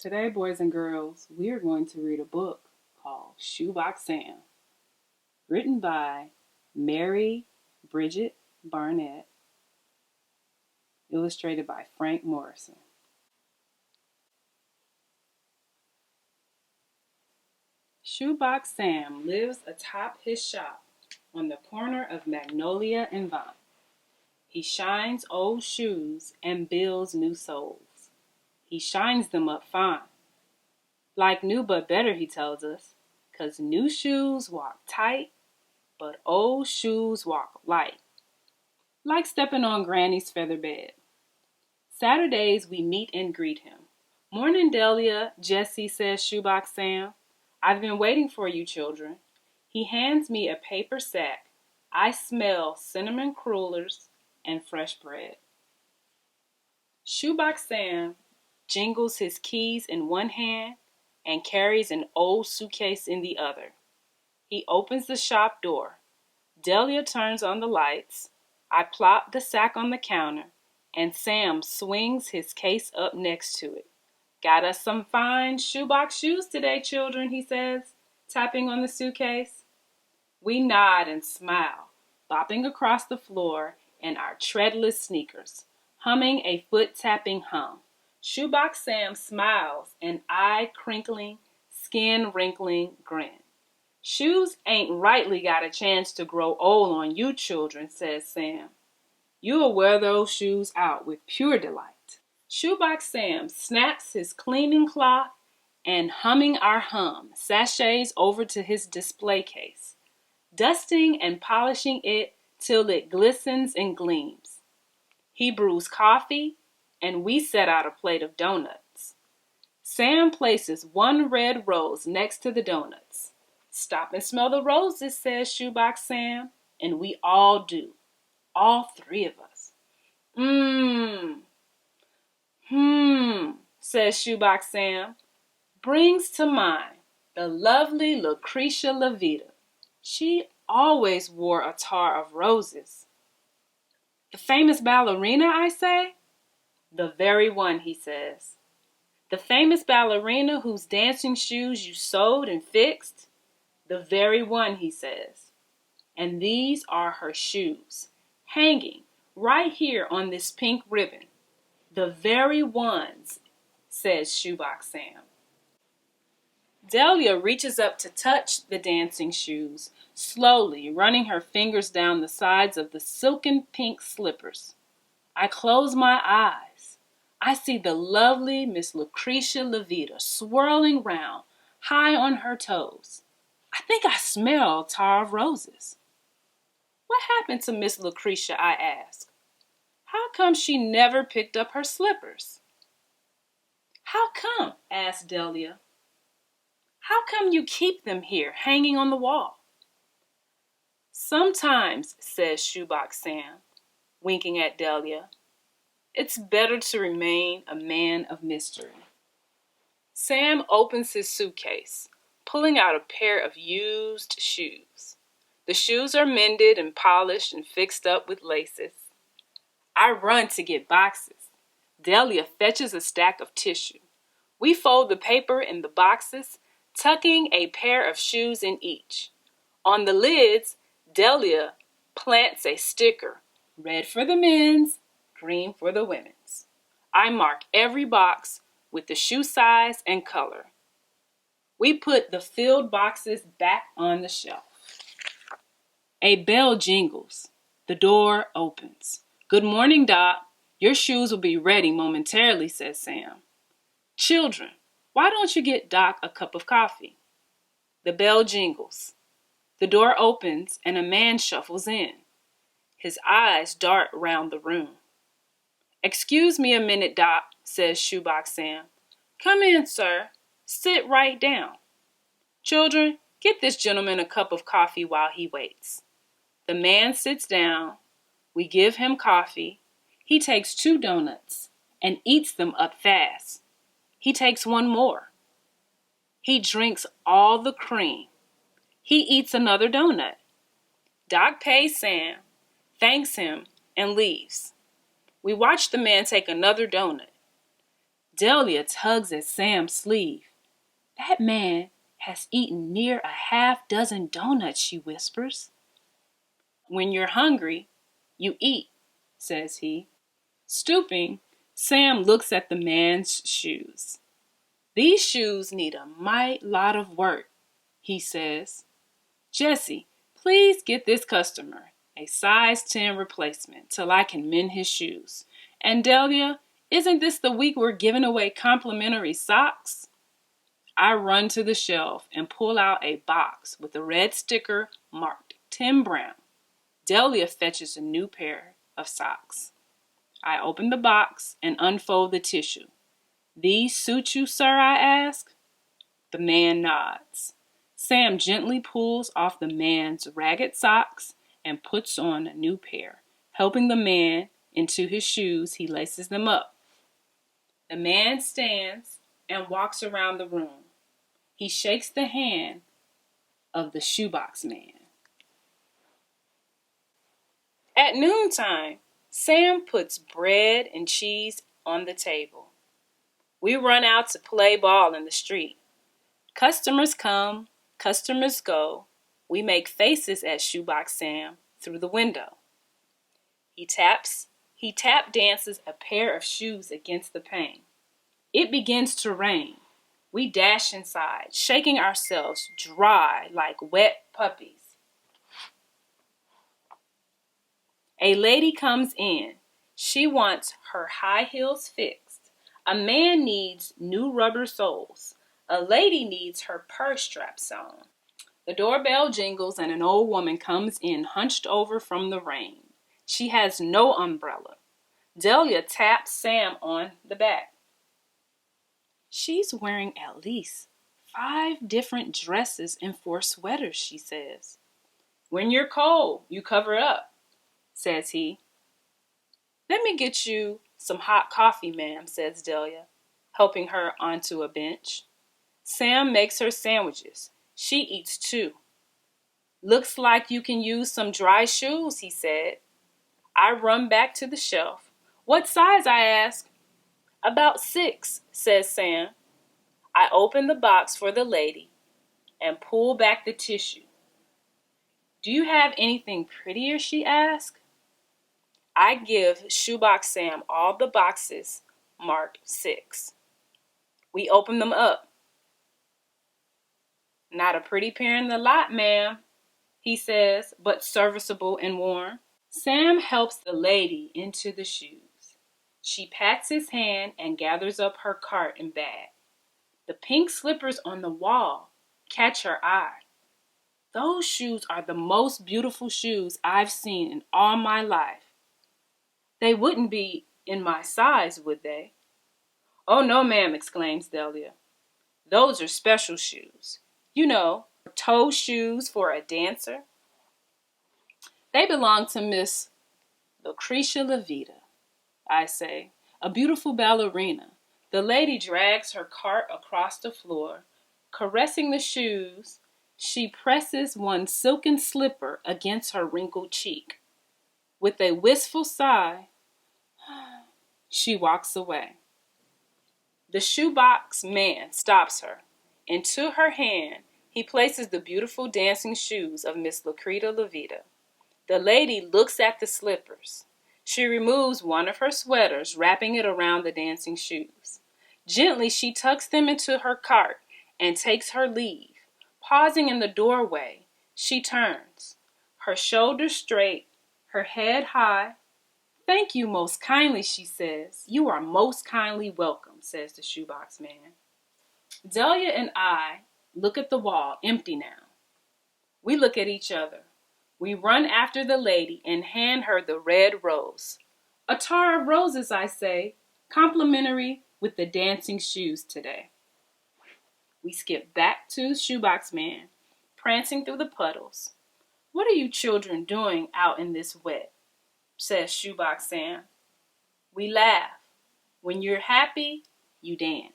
Today, boys and girls, we are going to read a book called Shoebox Sam, written by Mary Bridget Barnett, illustrated by Frank Morrison. Shoebox Sam lives atop his shop on the corner of Magnolia and Vine. He shines old shoes and builds new soles. He shines them up fine. Like new but better, he tells us, 'cause new shoes walk tight, but old shoes walk light. Like stepping on Granny's feather bed. Saturdays we meet and greet him. "Morning, Delia, Jesse," says Shoebox Sam. "I've been waiting for you, children." He hands me a paper sack. I smell cinnamon crullers and fresh bread. Shoebox Sam jingles his keys in one hand and carries an old suitcase in the other. He opens the shop door. Delia turns on the lights. I plop the sack on the counter, and Sam swings his case up next to it. "Got us some fine shoebox shoes today, children," he says, tapping on the suitcase. We nod and smile, bopping across the floor in our treadless sneakers, humming a foot-tapping hum. Shoebox Sam smiles, an eye-crinkling, skin-wrinkling grin. "Shoes ain't rightly got a chance to grow old on you children," says Sam. "You'll wear those shoes out with pure delight." Shoebox Sam snaps his cleaning cloth and, humming our hum, sachets over to his display case, dusting and polishing it till it glistens and gleams. He brews coffee, and we set out a plate of donuts. Sam places one red rose next to the donuts. "Stop and smell the roses," says Shoebox Sam, and we all do. All three of us. Says Shoebox Sam. Brings to mind the lovely Lucretia Levita. She always wore a tar of roses. "The famous ballerina," I say. "The very one," he says. "The famous ballerina whose dancing shoes you sewed and fixed?" "The very one," he says. "And these are her shoes, hanging right here on this pink ribbon." "The very ones," says Shoebox Sam. Delia reaches up to touch the dancing shoes, slowly running her fingers down the sides of the silken pink slippers. I close my eyes. I see the lovely Miss Lucretia Levita swirling round, high on her toes. I think I smell tar of roses. "What happened to Miss Lucretia?" I ask. "How come she never picked up her slippers?" "How come?" asked Delia. "How come you keep them here, hanging on the wall?" "Sometimes," says Shoebox Sam, winking at Delia, "it's better to remain a man of mystery." Sam opens his suitcase, pulling out a pair of used shoes. The shoes are mended and polished and fixed up with laces. I run to get boxes. Delia fetches a stack of tissue. We fold the paper in the boxes, tucking a pair of shoes in each. On the lids, Delia plants a sticker, red for the men's, green for the women's. I mark every box with the shoe size and color. We put the filled boxes back on the shelf. A bell jingles. The door opens. "Good morning, Doc. Your shoes will be ready momentarily," says Sam. "Children, why don't you get Doc a cup of coffee?" The bell jingles. The door opens and a man shuffles in. His eyes dart round the room. "Excuse me a minute, Doc," says Shoebox Sam. "Come in, sir. Sit right down. Children, get this gentleman a cup of coffee while he waits." The man sits down. We give him coffee. He takes 2 donuts and eats them up fast. He takes one more. He drinks all the cream. He eats another donut. Doc pays Sam, thanks him, and leaves. We watch the man take another donut. Delia tugs at Sam's sleeve. That man has eaten near a half-dozen donuts, she whispers. When you're hungry, you eat, says he. Stooping, Sam looks at the man's shoes. These shoes need a mighty lot of work, he says. Jesse, please get this customer a size 10 replacement till I can mend his shoes. And Delia, isn't this the week we're giving away complimentary socks? I run to the shelf and pull out a box with a red sticker marked Tim Brown. Delia fetches a new pair of socks. I open the box and unfold the tissue. These suit you, sir, I ask? The man nods. Sam gently pulls off the man's ragged socks and puts on a new pair. Helping the man into his shoes, he laces them up. The man stands and walks around the room. He shakes the hand of the shoebox man. At noontime, Sam puts bread and cheese on the table. We run out to play ball in the street. Customers come, customers go. We make faces at Shoebox Sam through the window. He tap dances a pair of shoes against the pane. It begins to rain. We dash inside, shaking ourselves dry like wet puppies. A lady comes in. She wants her high heels fixed. A man needs new rubber soles. A lady needs her purse straps on. The doorbell jingles and an old woman comes in hunched over from the rain. She has no umbrella. Delia taps Sam on the back. She's wearing at least 5 different dresses and 4 sweaters, she says. When you're cold, you cover up, says he. Let me get you some hot coffee, ma'am, says Delia, helping her onto a bench. Sam makes her sandwiches. She eats 2. Looks like you can use some dry shoes, he said. I run back to the shelf. What size, I ask? About 6, says Sam. I open the box for the lady and pull back the tissue. Do you have anything prettier, she asks. I give Shoebox Sam all the boxes marked 6. We open them up. Not a pretty pair in the lot, ma'am, he says, but serviceable and warm. Sam helps the lady into the shoes. She pats his hand and gathers up her cart and bag. The pink slippers on the wall catch her eye. Those shoes are the most beautiful shoes I've seen in all my life. They wouldn't be in my size, would they? Oh, no, ma'am, exclaims Delia. Those are special shoes. You know, toe shoes for a dancer. They belong to Miss Lucretia Levita, I say, a beautiful ballerina. The lady drags her cart across the floor. Caressing the shoes, she presses one silken slipper against her wrinkled cheek. With a wistful sigh, she walks away. The shoebox man stops her. Into her hand, he places the beautiful dancing shoes of Miss Lucretia Levita. The lady looks at the slippers. She removes one of her sweaters, wrapping it around the dancing shoes. Gently, she tucks them into her cart and takes her leave. Pausing in the doorway, she turns, her shoulders straight, her head high. Thank you most kindly, she says. You are most kindly welcome, says the shoebox man. Delia and I look at the wall, empty now. We look at each other. We run after the lady and hand her the red rose. A tar of roses, I say, complimentary with the dancing shoes today. We skip back to the shoebox man, prancing through the puddles. What are you children doing out in this wet? Says Shoebox Sam. We laugh. When you're happy, you dance.